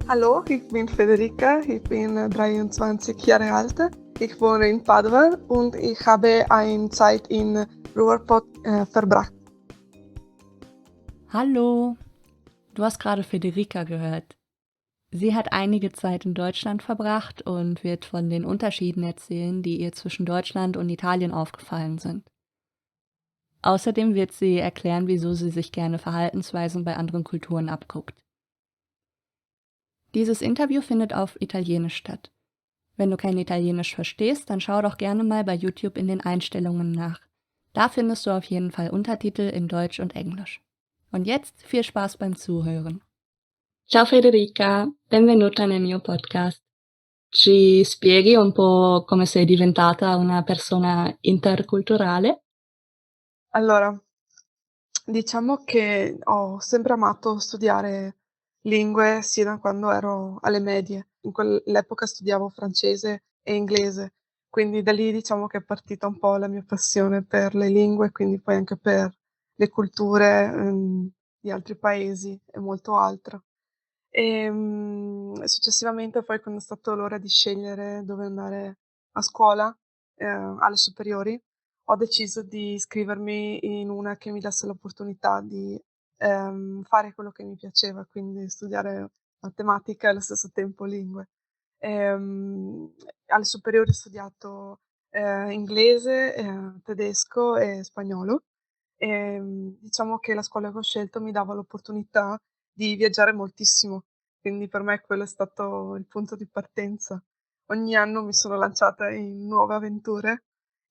Hallo, ich bin Federica, ich bin 23 Jahre alt, ich wohne in Padua und ich habe eine Zeit in Ruhrpott verbracht. Hallo, du hast gerade Federica gehört. Sie hat einige Zeit in Deutschland verbracht und wird von den Unterschieden erzählen, die ihr zwischen Deutschland und Italien aufgefallen sind. Außerdem wird sie erklären, wieso sie sich gerne Verhaltensweisen bei anderen Kulturen abguckt. Dieses Interview findet auf Italienisch statt. Wenn du kein Italienisch verstehst, dann schau doch gerne mal bei YouTube in den Einstellungen nach. Da findest du auf jeden Fall Untertitel in Deutsch und Englisch. Und jetzt viel Spaß beim Zuhören. Ciao Federica, benvenuta nel mio podcast. Ci spieghi un po' come sei diventata una persona interculturale? Allora, diciamo che ho sempre amato studiare lingue sia da quando ero alle medie. In quell'epoca studiavo francese e inglese, quindi da lì diciamo che è partita un po' la mia passione per le lingue, quindi poi anche per le culture, di altri paesi e molto altro. Successivamente poi quando è stato l'ora di scegliere dove andare a scuola, alle superiori, ho deciso di iscrivermi in una che mi desse l'opportunità di, fare quello che mi piaceva, quindi studiare matematica e allo stesso tempo lingue. Alle superiori ho studiato, inglese, tedesco e spagnolo. Diciamo che la scuola che ho scelto mi dava l'opportunità di viaggiare moltissimo, quindi per me quello è stato il punto di partenza. Ogni anno mi sono lanciata in nuove avventure,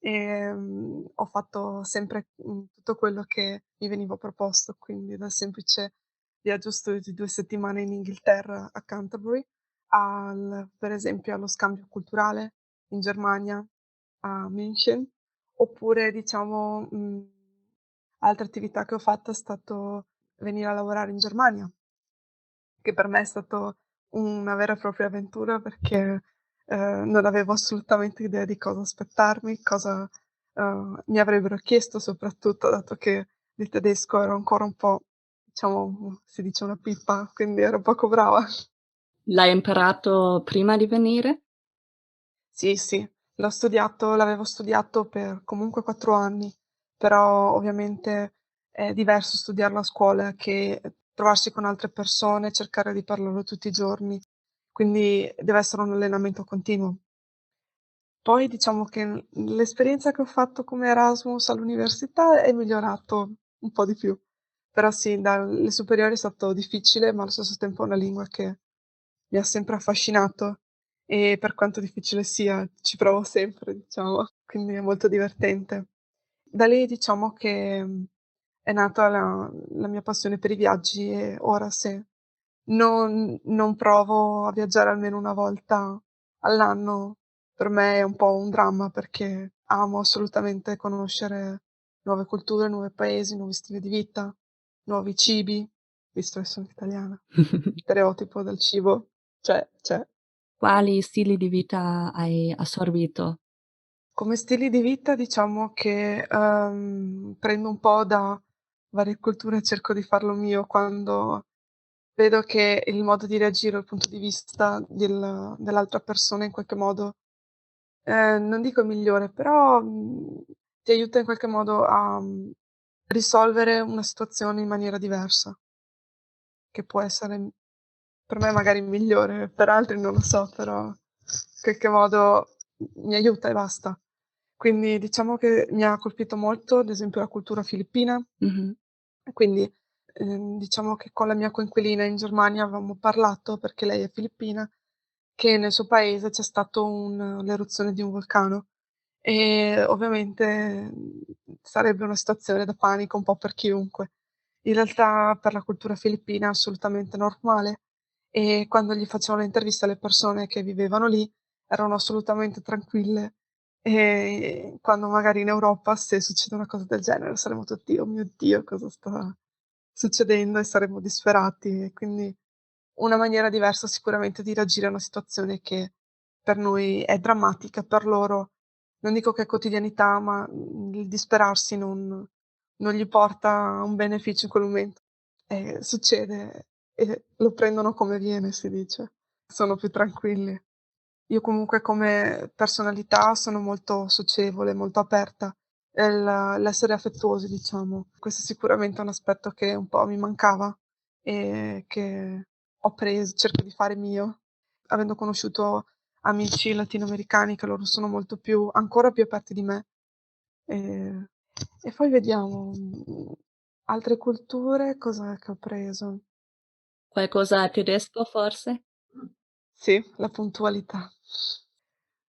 ho fatto sempre, tutto quello che mi veniva proposto, quindi dal semplice viaggio studio di 2 settimane in Inghilterra a Canterbury, per esempio allo scambio culturale in Germania a München, oppure diciamo, altre attività che ho fatto è stato venire a lavorare in Germania, che per me è stato una vera e propria avventura perché, non avevo assolutamente idea di cosa aspettarmi, cosa, mi avrebbero chiesto soprattutto, dato che il tedesco ero ancora un po', diciamo, si dice una pippa, quindi ero poco brava. L'hai imparato prima di venire? Sì, sì, l'avevo studiato per comunque 4 anni, però ovviamente è diverso studiarlo a scuola che trovarsi con altre persone, cercare di parlarlo tutti i giorni, quindi deve essere un allenamento continuo. Poi diciamo che, l'esperienza che ho fatto come Erasmus all'università è migliorato un po' di più, però sì, dalle superiori è stato difficile, ma allo stesso tempo è una lingua che mi ha sempre affascinato e per quanto difficile sia, ci provo sempre, diciamo, quindi è molto divertente. Da lì diciamo che, è nata la mia passione per i viaggi e ora se non provo a viaggiare almeno una volta all'anno, per me è un po' un dramma perché amo assolutamente conoscere nuove culture, nuovi paesi, nuovi stili di vita, nuovi cibi, visto che sono italiana. Stereotipo del cibo c'è. Quali stili di vita hai assorbito? Come stili di vita diciamo che, prendo un po' da varie culture e cerco di farlo mio quando vedo che il modo di reagire o il punto di vista dell'altra persona in qualche modo, non dico è migliore, però, ti aiuta in qualche modo a, risolvere una situazione in maniera diversa, che può essere per me magari migliore, per altri non lo so, però in qualche modo mi aiuta e basta. Quindi diciamo che mi ha colpito molto, ad esempio, la cultura filippina. Mh-mh. E quindi, diciamo che con la mia coinquilina in Germania avevamo parlato, perché lei è filippina, che nel suo paese c'è stato l'eruzione di un vulcano e ovviamente, sarebbe una situazione da panico un po' per chiunque. In realtà per la cultura filippina è assolutamente normale e quando gli facevano le interviste alle persone che vivevano lì, erano assolutamente tranquille. Quando magari in Europa, se succede una cosa del genere, saremmo tutti: "Oh mio Dio, cosa sta succedendo?" E saremmo disperati. E quindi una maniera diversa sicuramente di reagire a una situazione che per noi è drammatica, per loro non dico che è quotidianità, ma, il disperarsi non gli porta un beneficio in quel momento. Succede, e lo prendono come viene, si dice. Sono più tranquilli. Io comunque come personalità sono molto socievole, molto aperta e l'essere affettuosi, diciamo. Questo è sicuramente un aspetto che un po' mi mancava e che cerco di fare mio. Avendo conosciuto amici latinoamericani che loro sono molto più ancora più aperti di me. Ehm, e poi vediamo, altre culture cos'è che ho preso? Qualcosa tedesco forse? Sì, la puntualità.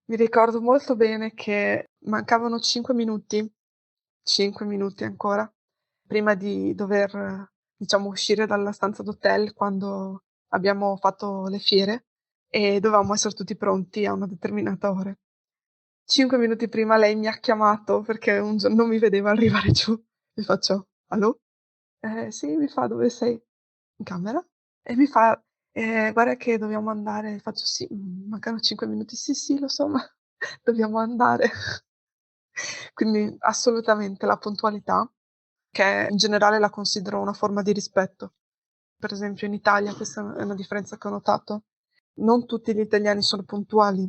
Mi ricordo molto bene che mancavano 5 minuti ancora, prima di dover, diciamo, uscire dalla stanza d'hotel quando abbiamo fatto le fiere e dovevamo esser tutti pronti a una determinata ora. 5 minuti prima lei mi ha chiamato perché non mi vedeva arrivare giù. Gli faccio: "Allo?" Sì, mi fa: "Dove sei?" "In camera." E mi fa: guarda che dobbiamo andare." Faccio: "Sì, mancano 5 minuti." "Sì, sì, lo so, ma dobbiamo andare." Quindi assolutamente la puntualità, che in generale la considero una forma di rispetto. Per esempio in Italia questa è una differenza che ho notato. Non tutti gli italiani sono puntuali.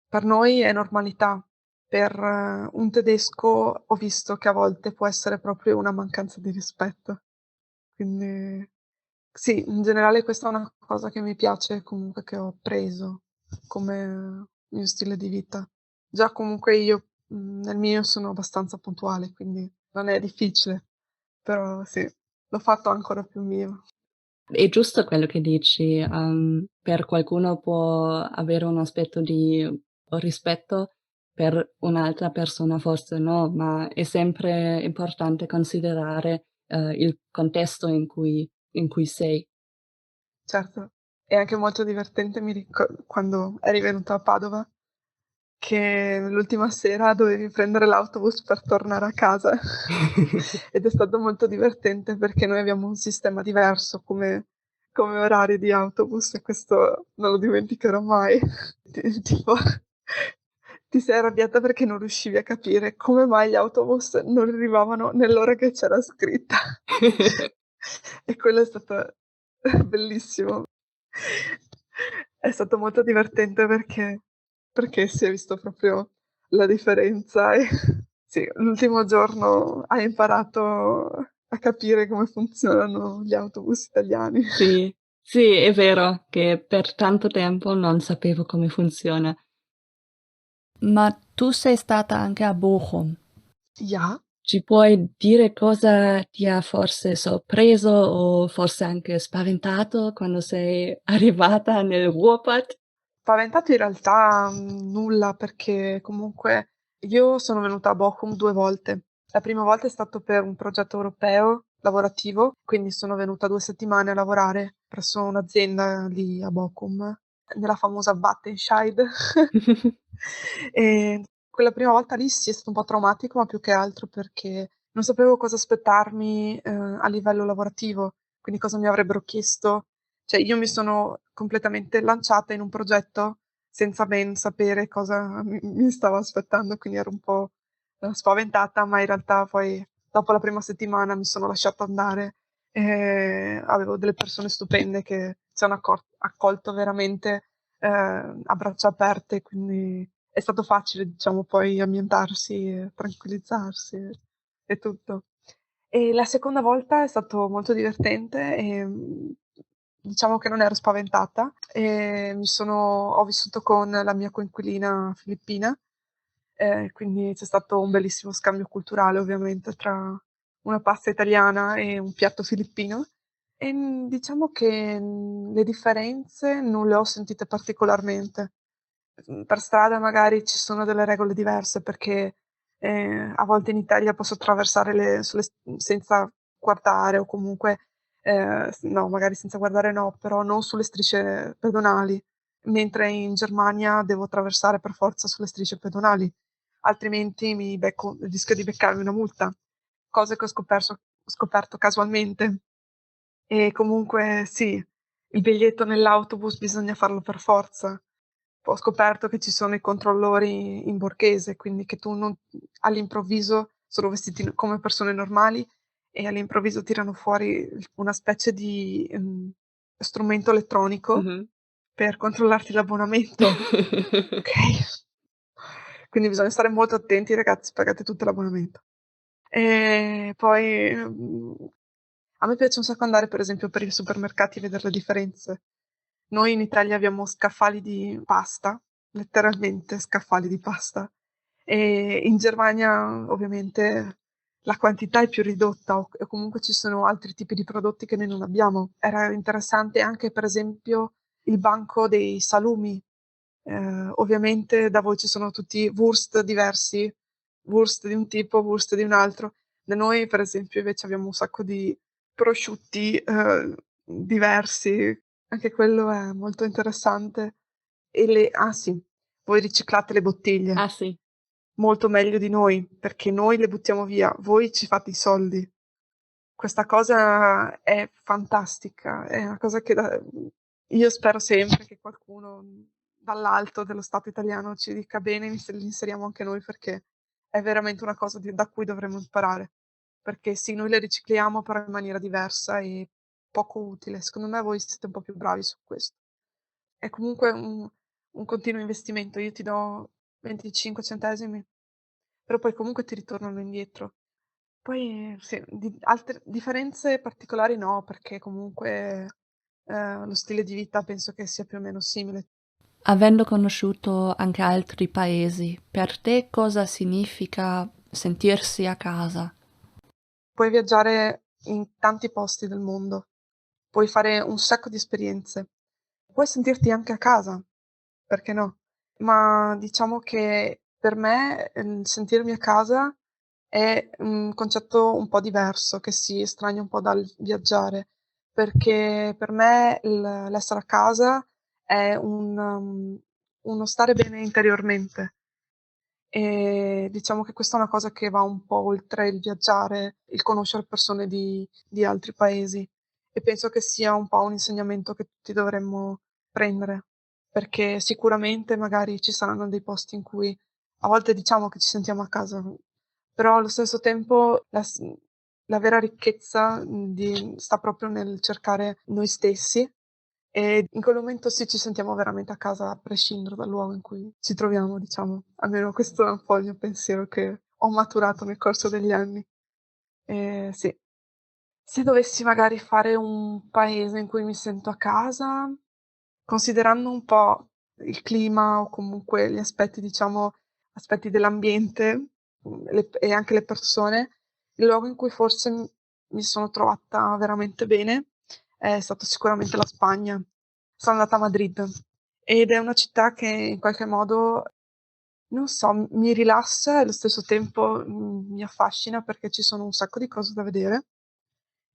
Per noi è normalità. Per un tedesco ho visto che a volte può essere proprio una mancanza di rispetto. Quindi sì, in generale questa è una cosa che mi piace comunque che ho preso come mio stile di vita. Già comunque io, nel mio sono abbastanza puntuale, quindi non è difficile, però sì, l'ho fatto ancora più mio. È giusto quello che dici, per qualcuno può avere un aspetto di rispetto, per un'altra persona forse no, ma è sempre importante considerare, il contesto in cui sei. Certo, è anche molto divertente quando eri venuto a Padova, che l'ultima sera dovevi prendere l'autobus per tornare a casa ed è stato molto divertente perché noi abbiamo un sistema diverso come orari di autobus e questo non lo dimenticherò mai. Tipo ti sei arrabbiata perché non riuscivi a capire come mai gli autobus non arrivavano nell'ora che c'era scritta. E quello è stato bellissimo. È stato molto divertente perché si è visto proprio la differenza e sì, l'ultimo giorno hai imparato a capire come funzionano gli autobus italiani. Sì, sì, è vero che per tanto tempo non sapevo come funziona. Ma tu sei stata anche a Bochum. Ja, Ci puoi dire cosa ti ha forse sorpreso o forse anche spaventato quando sei arrivata nel Ruhrpott? spaventato in realtà, nulla, perché comunque io sono venuta a Bochum 2 volte. La prima volta è stato per un progetto europeo lavorativo, quindi sono venuta 2 settimane a lavorare presso un'azienda lì a Bochum, nella famosa Wattenscheid. E quella prima volta lì sì, è stato un po' traumatico, ma più che altro perché non sapevo cosa aspettarmi, a livello lavorativo, quindi cosa mi avrebbero chiesto. Cioè io mi sono completamente lanciata in un progetto senza ben sapere cosa mi stava aspettando, quindi ero un po', spaventata, ma in realtà poi dopo la prima settimana mi sono lasciata andare e avevo delle persone stupende che ci hanno accolto veramente, a braccia aperte, quindi è stato facile, diciamo, poi ambientarsi e tranquillizzarsi e tutto. E la seconda volta è stato molto divertente, diciamo che non ero spaventata e ho vissuto con la mia coinquilina filippina, quindi c'è stato un bellissimo scambio culturale ovviamente tra una pasta italiana e un piatto filippino. Diciamo che, le differenze non le ho sentite particolarmente. Per strada magari ci sono delle regole diverse perché, a volte in Italia posso attraversare senza guardare o comunque no, magari senza guardare no, però non sulle strisce pedonali, mentre in Germania devo attraversare per forza sulle strisce pedonali, altrimenti rischio di beccarmi una multa, cosa che ho scoperto casualmente. E comunque sì, il biglietto nell'autobus bisogna farlo per forza. Ho scoperto che ci sono i controllori in borghese, quindi che tu non all'improvviso sono vestiti come persone normali e all'improvviso tirano fuori una specie di, strumento elettronico Mhm. per controllarti l'abbonamento. Okay. Quindi bisogna stare molto attenti ragazzi, pagate tutto l'abbonamento. Poi, a me piace un sacco andare per esempio per i supermercati e vedere le differenze. Noi in Italia abbiamo scaffali di pasta, letteralmente scaffali di pasta, e in Germania ovviamente la quantità è più ridotta o comunque ci sono altri tipi di prodotti che noi non abbiamo. Era interessante anche per esempio il banco dei salumi. Ovviamente da voi ci sono tutti Wurst diversi, Wurst di un tipo, Wurst di un altro. Da noi per esempio invece abbiamo un sacco di prosciutti, diversi, anche quello è molto interessante. Sì, voi riciclate le bottiglie, Ah sì. molto meglio di noi, perché noi le buttiamo via, voi ci fate i soldi. Questa cosa è fantastica, è una cosa che io spero sempre che qualcuno, dall'alto dello Stato italiano ci dica: "Bene, li inseriamo anche noi", perché è veramente una cosa da cui dovremmo imparare. Perché sì, noi le ricicliamo, però in maniera diversa e poco utile. Secondo me voi siete un po' più bravi su questo. È comunque un continuo investimento. Io ti do 25 centesimi, però poi comunque ti ritornano indietro. Poi sì, di altre differenze particolari no, perché comunque, lo stile di vita penso che sia più o meno simile. Avendo conosciuto anche altri paesi, per te cosa significa sentirsi a casa? Puoi viaggiare in tanti posti del mondo, puoi fare un sacco di esperienze, puoi sentirti anche a casa, perché no? Ma diciamo che per me, sentirmi a casa è un concetto un po' diverso, che si estranea un po' dal viaggiare, perché per me l'essere a casa è uno stare bene interiormente. Diciamo che questa è una cosa che va un po' oltre il viaggiare, il conoscere persone di altri paesi e penso che sia un po' un insegnamento che tutti dovremmo prendere, perché sicuramente magari ci saranno dei posti in cui a volte diciamo che ci sentiamo a casa, però allo stesso tempo la vera ricchezza, sta proprio nel cercare noi stessi e in quel momento sì, ci sentiamo veramente a casa a prescindere dal luogo in cui ci troviamo, diciamo. Almeno questo è un po' il mio pensiero che ho maturato nel corso degli anni. Sì. Se dovessi magari fare un paese in cui mi sento a casa, considerando un po' il clima o comunque gli aspetti, diciamo, aspetti dell'ambiente, e anche le persone, il luogo in cui forse mi sono trovata veramente bene è stato sicuramente la Spagna. Sono andata a Madrid ed è una città che in qualche modo, non so, mi rilassa e allo stesso tempo, mi affascina perché ci sono un sacco di cose da vedere.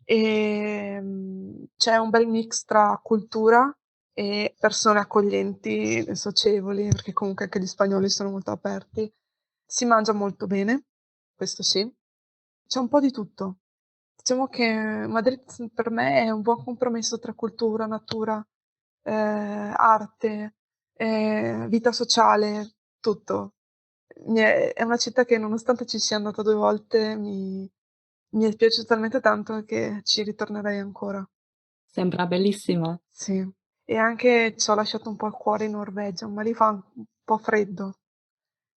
C'è un bel mix tra cultura e persone accoglienti e socievoli, perché comunque anche gli spagnoli sono molto aperti. Si mangia molto bene, questo sì. C'è un po' di tutto. Diciamo che Madrid per me è un buon compromesso tra cultura, natura, arte, vita sociale, tutto. È una città che nonostante ci sia andata 2 volte mi è piaciuta talmente tanto che ci ritornerei ancora. Sembra bellissimo. Sì. E anche c'ho lasciato un po' il cuore in Norvegia, ma lì fa un po' freddo,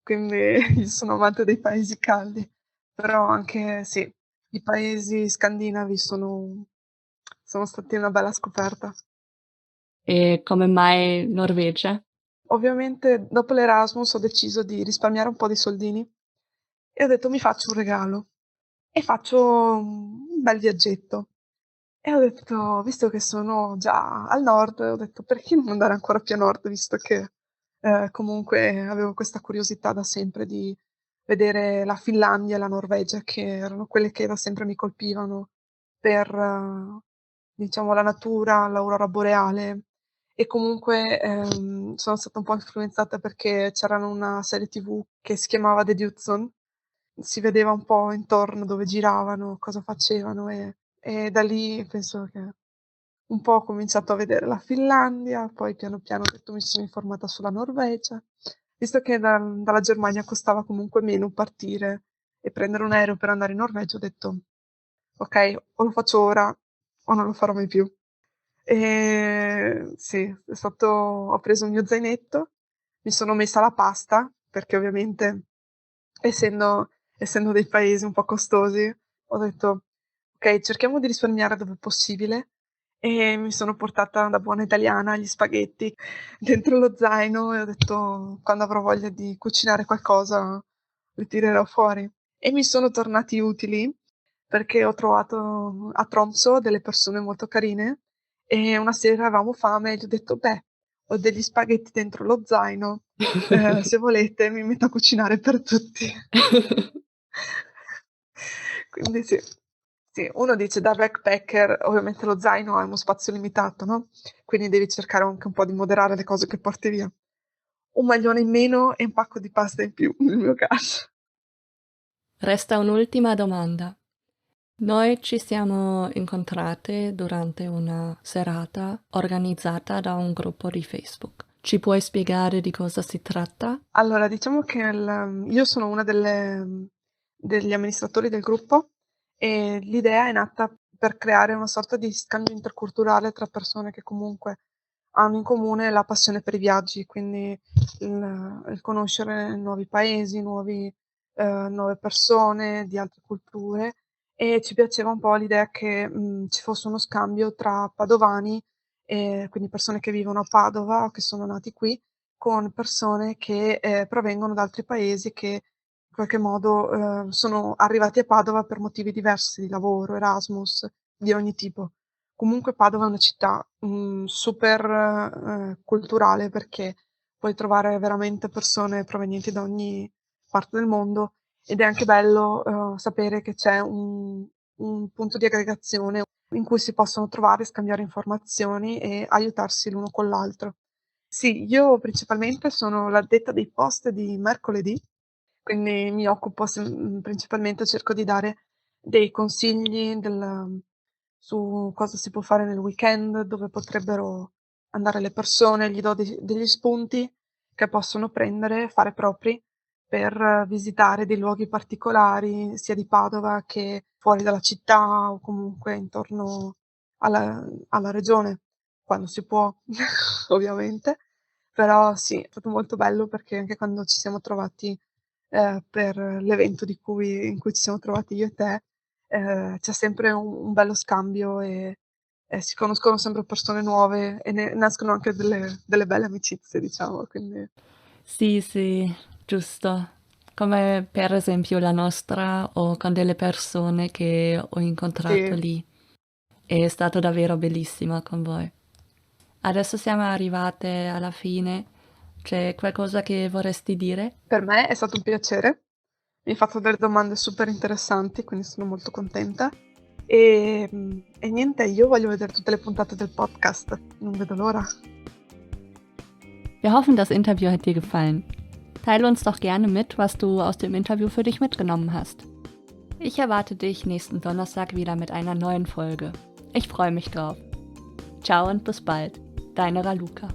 quindi io sono amante dei paesi caldi. Però anche sì, i paesi scandinavi sono stati una bella scoperta. E come mai Norvegia? Ovviamente dopo l'Erasmus ho deciso di risparmiare un po' di soldini e ho detto: "Mi faccio un regalo e faccio un bel viaggetto". E ho detto, visto che sono già al nord, ho detto: "Perché non andare ancora più a nord?" Visto che, comunque avevo questa curiosità da sempre di vedere la Finlandia e la Norvegia, che erano quelle che da sempre mi colpivano per, diciamo, la natura, l'aurora boreale e comunque, sono stata un po' influenzata perché c'erano una serie TV che si chiamava The Hudson, si vedeva un po' intorno dove giravano, cosa facevano e da lì penso che un po' ho cominciato a vedere la Finlandia, poi piano piano ho detto mi sono informata sulla Norvegia. Visto che dalla Germania costava comunque meno partire e prendere un aereo per andare in Norvegia, ho detto: ok, o lo faccio ora o non lo farò mai più. Sì, ho preso il mio zainetto, mi sono messa la pasta, perché ovviamente essendo dei paesi un po' costosi, ho detto: "Okay, cerchiamo di risparmiare dove possibile", e mi sono portata da buona italiana gli spaghetti dentro lo zaino e ho detto: "Quando avrò voglia di cucinare qualcosa li tirerò fuori". E mi sono tornati utili, perché ho trovato a Tromsø delle persone molto carine e una sera avevamo fame e gli ho detto: "Beh, ho degli spaghetti dentro lo zaino, se volete mi metto a cucinare per tutti". Quindi sì. Sì, uno dice da backpacker ovviamente lo zaino ha uno spazio limitato, no, quindi devi cercare anche un po' di moderare le cose che porti via. Un maglione in meno e un pacco di pasta in più, nel mio caso. Resta un'ultima domanda. Noi ci siamo incontrate durante una serata organizzata da un gruppo di Facebook. Ci puoi spiegare di cosa si tratta? Allora, diciamo che io sono una degli amministratori del gruppo e l'idea è nata per creare una sorta di scambio interculturale tra persone che comunque hanno in comune la passione per i viaggi, quindi il conoscere nuovi paesi, nuove persone di altre culture e ci piaceva un po' l'idea che, ci fosse uno scambio tra padovani, quindi persone che vivono a Padova o che sono nati qui, con persone che, provengono da altri paesi che in qualche modo, sono arrivati a Padova per motivi diversi, di lavoro, Erasmus, di ogni tipo. Comunque Padova è una città, super, culturale perché puoi trovare veramente persone provenienti da ogni parte del mondo ed è anche bello, sapere che c'è un punto di aggregazione in cui si possono trovare, scambiare informazioni e aiutarsi l'uno con l'altro. Sì, io principalmente sono l'addetta dei post di mercoledì, quindi mi occupo principalmente cerco di dare dei consigli su cosa si può fare nel weekend, dove potrebbero andare le persone, gli do degli spunti che possono prendere, fare propri per visitare dei luoghi particolari, sia di Padova che fuori dalla città o comunque intorno alla regione, quando si può ovviamente. Però sì, è stato molto bello perché anche quando ci siamo trovati, per l'evento in cui ci siamo trovati io e te, c'è sempre un bello scambio e si conoscono sempre persone nuove e ne nascono anche delle belle amicizie, diciamo, quindi Sì, sì, giusto. Come per esempio la nostra o con delle persone che ho incontrato sì. lì. È stato davvero bellissimo con voi. Adesso siamo arrivate alla fine. C'è qualcosa che vorresti dire? Per me è stato un piacere. Mi hai fatto delle domande super interessanti, quindi sono molto contenta. E niente, io voglio vedere tutte le puntate del podcast. Non vedo l'ora. Wir hoffen, das Interview hat dir gefallen. Teile uns doch gerne mit, was du aus dem Interview für dich mitgenommen hast. Ich erwarte dich nächsten Donnerstag wieder mit einer neuen Folge. Ich freue mich drauf. Ciao und bis bald. Deine Raluca.